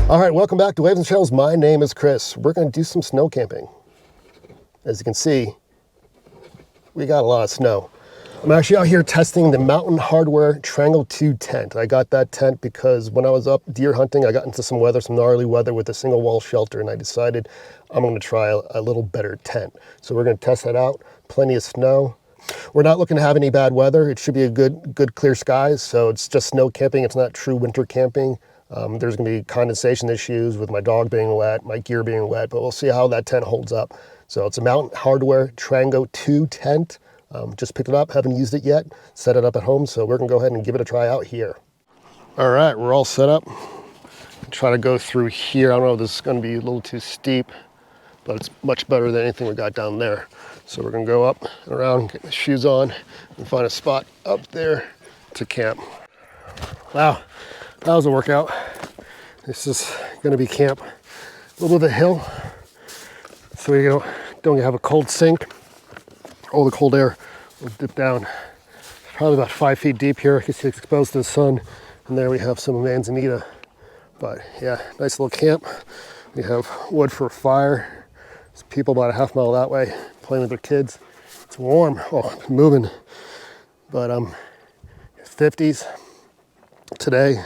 All right, welcome back to Waves and Shells. My name is Chris. We're going to do some snow camping. As you can see, we got a lot of snow. I'm actually out here testing the Mountain Hardwear Trango 2 tent. I got that tent because when I was up deer hunting, I got into some gnarly weather with a single wall shelter, and I decided I'm going to try a little better tent. So we're going to test that out. Plenty of snow. We're not looking to have any bad weather. It should be a good clear skies. So it's just snow camping. It's not true winter camping. There's going to be condensation issues with my dog being wet, my gear being wet, but we'll see how that tent holds up. So it's a Mountain Hardwear Trango 2 tent. Just picked it up, haven't used it yet, set it up at home, so we're going to go ahead and give it a try out here. All right, we're all set up. Try to go through here. I don't know if this is going to be a little too steep, but it's much better than anything we got down there. So we're going to go up and around, get my shoes on, and find a spot up there to camp. Wow. That was a workout. This is going to be camp. A little bit of a hill, so we don't have a cold sink. All the cold air will dip down. Probably about 5 feet deep here. I can see it's exposed to the sun. And there we have some manzanita. But yeah, nice little camp. We have wood for a fire. There's people about a half mile that way playing with their kids. It's warm. Oh, it's moving. But 50s today.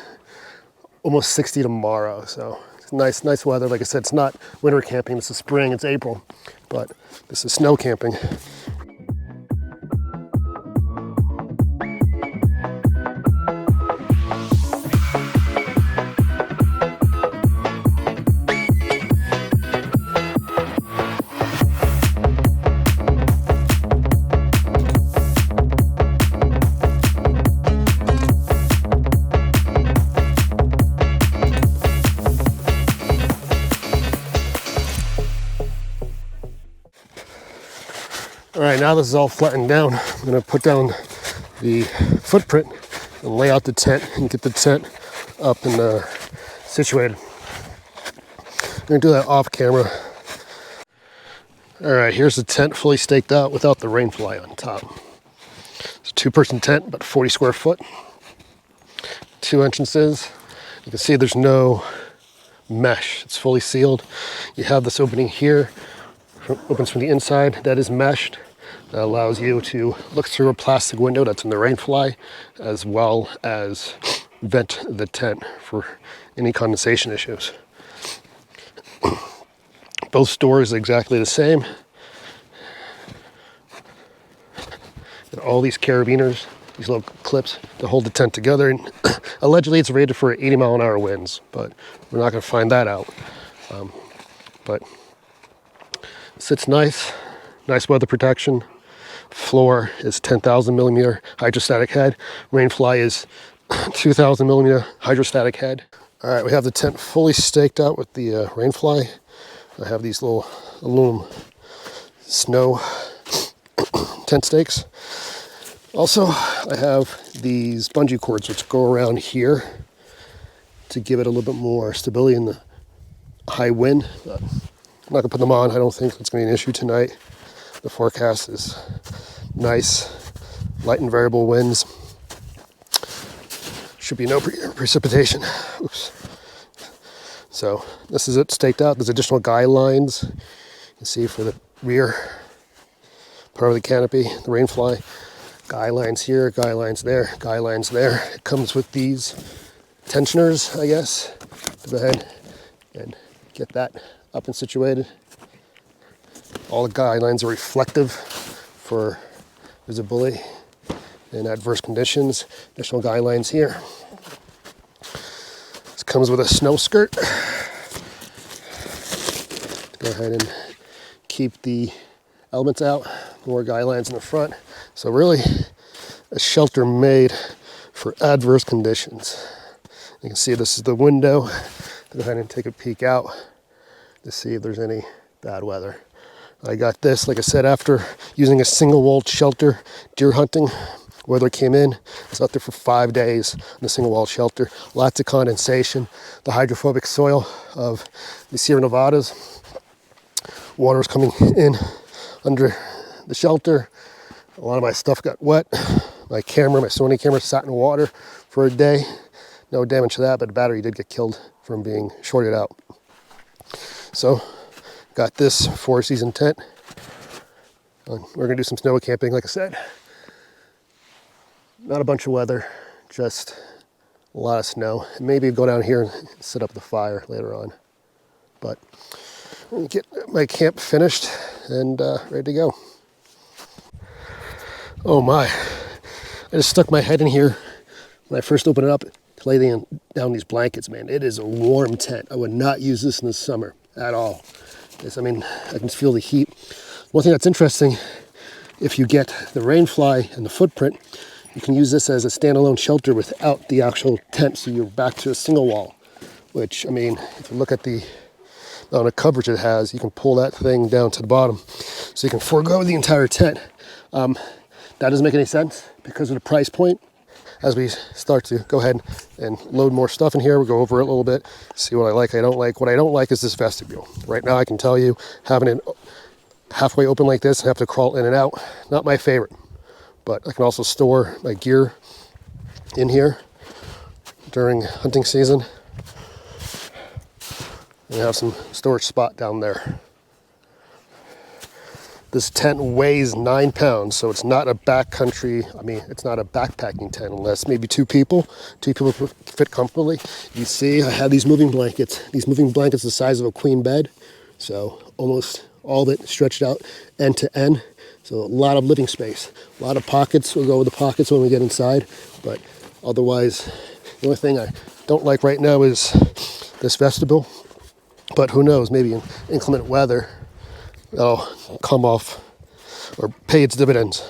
Almost 60 tomorrow, so it's nice weather. Like I said, it's not winter camping, this is spring, it's April, but this is snow camping. All right, now this is all flattened down. I'm gonna put down the footprint and lay out the tent and get the tent up and situated. I'm gonna do that off camera. All right, here's the tent fully staked out without the rain fly on top. It's a 2-person tent, about 40 square foot. 2 entrances. You can see there's no mesh. It's fully sealed. You have this opening here. Opens from the inside. That is meshed. That allows you to look through a plastic window that's in the rain fly, as well as vent the tent for any condensation issues. Both stores are exactly the same. And all these carabiners, these little clips to hold the tent together. And allegedly it's rated for 80-mile-an-hour winds, but we're not going to find that out. But it sits nice weather protection. Floor is 10,000 millimeter hydrostatic head. Rainfly is 2,000 millimeter hydrostatic head. All right, we have the tent fully staked out with the rainfly. I have these little aluminum snow tent stakes. Also, I have these bungee cords which go around here to give it a little bit more stability in the high wind. But I'm not gonna put them on. I don't think it's gonna be an issue tonight. The forecast is nice, light and variable winds. Should be no precipitation. Oops. So this is it staked out. There's additional guy lines. You can see for the rear part of the canopy, the rainfly. Guy lines here, guy lines there, guy lines there. It comes with these tensioners, I guess. Go ahead and get that up and situated. All the guy lines are reflective for visibility in adverse conditions. Additional guy lines here. This comes with a snow skirt. Go ahead and keep the elements out. More guy lines in the front. So really a shelter made for adverse conditions. You can see this is the window. Go ahead and take a peek out to see if there's any bad weather. I got this, like I said, after using a single walled shelter deer hunting. Weather came in. I was out there for 5 days in a single walled shelter. Lots of condensation. The hydrophobic soil of the Sierra Nevadas. Water was coming in under the shelter. A lot of my stuff got wet. My camera, my Sony camera, sat in water for a day. No damage to that, but the battery did get killed from being shorted out. So, got this 4-season tent. We're gonna do some snow camping, like I said. Not a bunch of weather, just a lot of snow. And maybe go down here and set up the fire later on. But I'm gonna get my camp finished and ready to go. Oh my, I just stuck my head in here when I first opened it up to lay down these blankets, man. It is a warm tent. I would not use this in the summer at all. I mean, I can feel the heat. One thing that's interesting, if you get the rain fly and the footprint, you can use this as a standalone shelter without the actual tent, so you're back to a single wall. Which, I mean, if you look at the amount of coverage it has, you can pull that thing down to the bottom, so you can forego the entire tent. That doesn't make any sense because of the price point. As we start to go ahead and load more stuff in here, we'll go over it a little bit, see what I like, I don't like. What I don't like is this vestibule. Right now I can tell you, having it halfway open like this, I have to crawl in and out. Not my favorite, but I can also store my gear in here during hunting season. And have some storage spot down there. This tent weighs 9 pounds, so it's not a it's not a backpacking tent unless maybe two people fit comfortably. You see, I have these moving blankets. These moving blankets the size of a queen bed, so almost all of it stretched out end to end. So a lot of living space, a lot of pockets. We'll go with the pockets when we get inside, but otherwise, the only thing I don't like right now is this vestibule. But who knows, maybe in inclement weather, that'll come off or pay its dividends.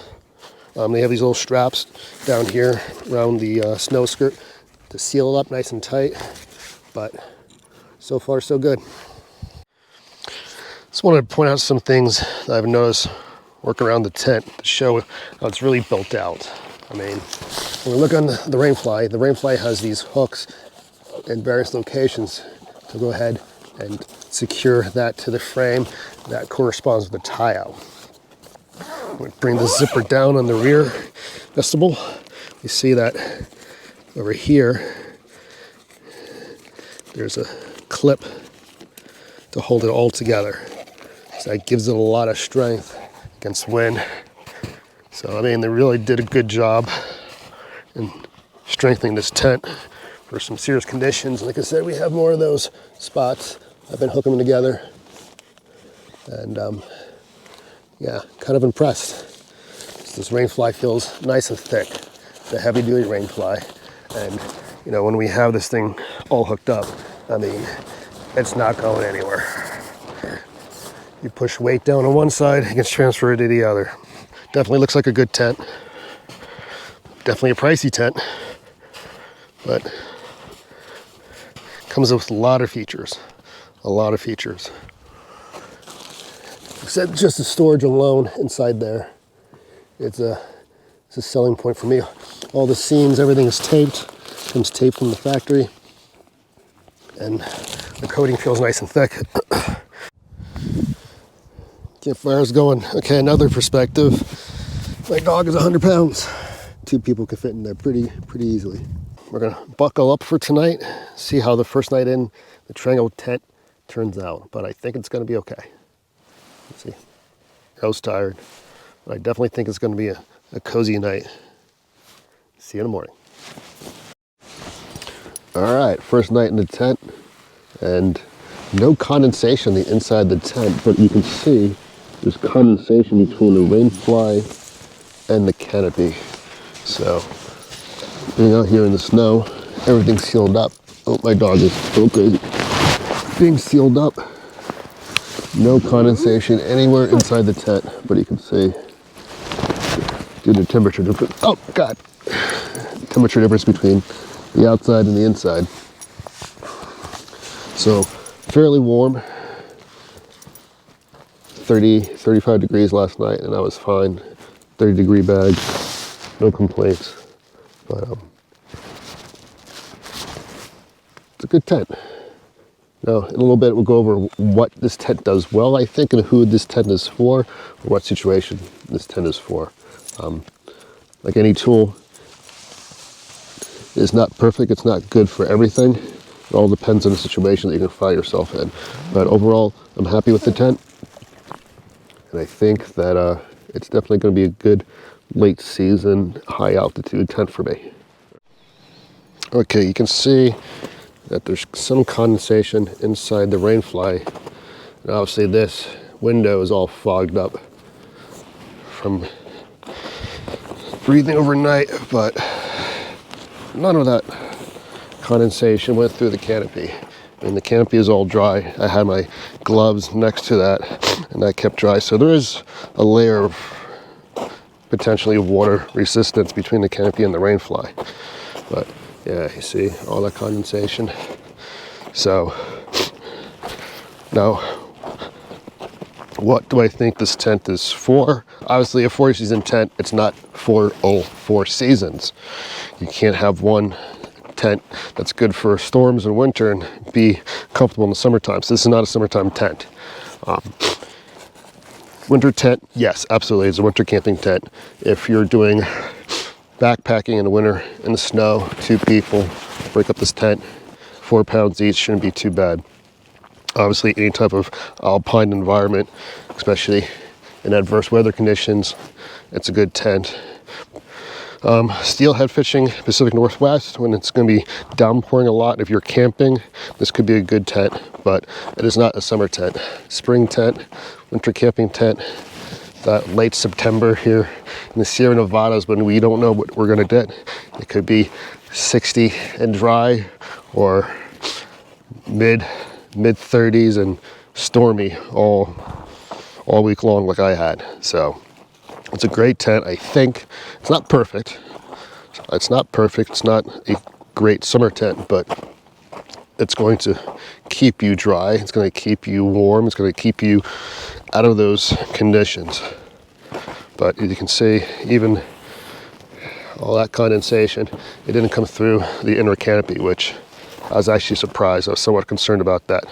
They have these little straps down here around the snow skirt to seal it up nice and tight, but so far so good. Just wanted to point out some things that I've noticed working around the tent to show how it's really built out. I mean, when we look on the rainfly has these hooks in various locations to go ahead and secure that to the frame that corresponds with the tie-out. We bring the zipper down on the rear vestibule. You see that over here, there's a clip to hold it all together. So that gives it a lot of strength against wind. So I mean, they really did a good job in strengthening this tent for some serious conditions. Like I said, we have more of those spots. I've been hooking them together, and yeah, kind of impressed. This rainfly feels nice and thick, the heavy-duty rainfly, and you know, when we have this thing all hooked up, I mean, it's not going anywhere. You push weight down on one side, it gets transferred to the other. Definitely looks like a good tent. Definitely a pricey tent, but comes with a lot of features. A lot of features. Except just the storage alone inside there. It's a selling point for me. All the seams, everything is taped. Comes taped from the factory. And the coating feels nice and thick. Campfire's going. Okay, another perspective. My dog is 100 pounds. 2 people can fit in there pretty easily. We're gonna buckle up for tonight, see how the first night in the Trango tent turns out, but I think it's going to be okay. Let's see. I was tired, but I definitely think it's going to be a cozy night. See you in the morning. All right, first night in the tent, and no condensation on the inside of the tent, but you can see there's condensation between the rainfly and the canopy. So, being out here in the snow, everything's sealed up. Oh, my dog is so crazy. Being sealed up, no condensation anywhere inside the tent, but you can see due to temperature difference. Oh God, temperature difference between the outside and the inside. So fairly warm, 35 degrees last night, and I was fine. 30-degree bag, no complaints. But it's a good tent. Now, in a little bit, we'll go over what this tent does well, I think, and who this tent is for, or what situation this tent is for. Like any tool, it's not perfect, it's not good for everything, It all depends on the situation that you can find yourself in. But overall, I'm happy with the tent. And I think that it's definitely going to be a good late season, high altitude tent for me. Okay, you can see that there's some condensation inside the rain fly. And obviously this window is all fogged up from breathing overnight, but none of that condensation went through the canopy. And the canopy is all dry. I had my gloves next to that and that kept dry. So there is a layer of potentially water resistance between the canopy and the rain fly. But yeah, you see all that condensation. So now, what do I think this tent is for? Obviously a 4-season tent, it's not for all 4 seasons. You can't have one tent that's good for storms in winter and be comfortable in the summertime. So this is not a summertime tent. Winter tent, yes, absolutely, it's a winter camping tent. If you're doing backpacking in the winter in the snow, 2 people, break up this tent, 4 pounds each, shouldn't be too bad. Obviously, any type of alpine environment, especially in adverse weather conditions, it's a good tent. Steelhead fishing, Pacific Northwest, when it's going to be downpouring a lot. If you're camping, this could be a good tent, but it is not a summer tent. Spring tent, winter camping tent, that late September here in the Sierra Nevadas when we don't know what we're going to get. It could be 60 and dry, or mid 30s and stormy all week long like I had. So it's a great tent. I think it's not perfect. It's not a great summer tent, but it's going to keep you dry. It's going to keep you warm. It's going to keep you out of those conditions. But as you can see, even all that condensation, it didn't come through the inner canopy, which I was actually surprised. I was somewhat concerned about that.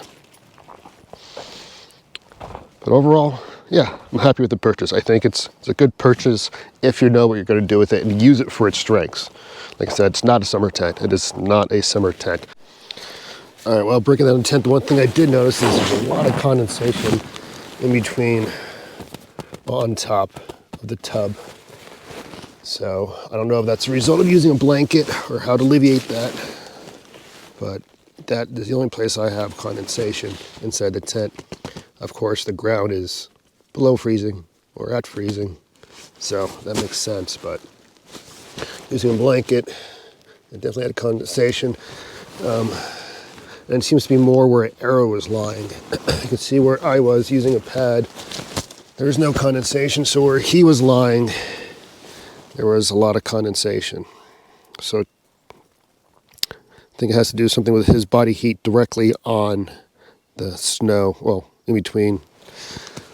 But overall, yeah, I'm happy with the purchase. I think it's a good purchase if you know what you're going to do with it and use it for its strengths. Like I said, it's not a summer tent. It is not a summer tent. All right, well, breaking down the tent, the one thing I did notice is there's a lot of condensation in between, on top of the tub. So I don't know if that's a result of using a blanket or how to alleviate that, but that is the only place I have condensation inside the tent. Of course, the ground is below freezing or at freezing, so that makes sense, but using a blanket, it definitely had condensation. And it seems to be more where Arrow was lying. You can see where I was using a pad, there's no condensation, so where he was lying, there was a lot of condensation. So I think it has to do something with his body heat directly on the snow, well, in between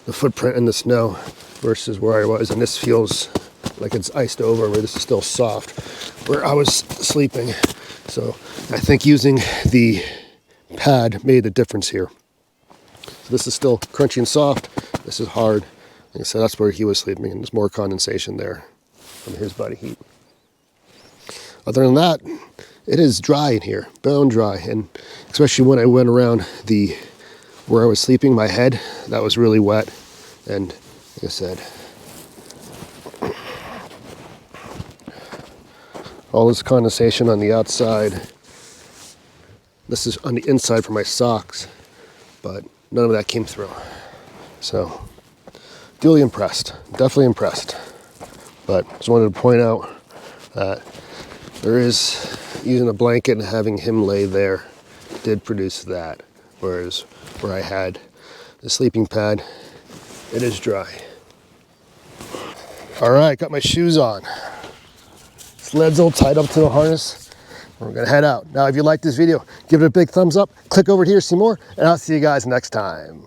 the footprint and the snow versus where I was. And this feels like it's iced over, where this is still soft, where I was sleeping. So I think using the pad made the difference here. So this is still crunchy and soft. This is hard. Like I said, that's where he was sleeping, and there's more condensation there from his body heat. Other than that, it is dry in here, bone dry, and especially when I went around where I was sleeping, my head, that was really wet. And like I said, all this condensation on the outside. This is on the inside for my socks, but none of that came through. So, duly impressed, definitely impressed. But just wanted to point out that there is, using a blanket and having him lay there did produce that. Whereas where I had the sleeping pad, it is dry. All right, got my shoes on. Sled's all tied up to the harness. We're gonna head out. Now, if you like this video, give it a big thumbs up, click over here to see more, and I'll see you guys next time.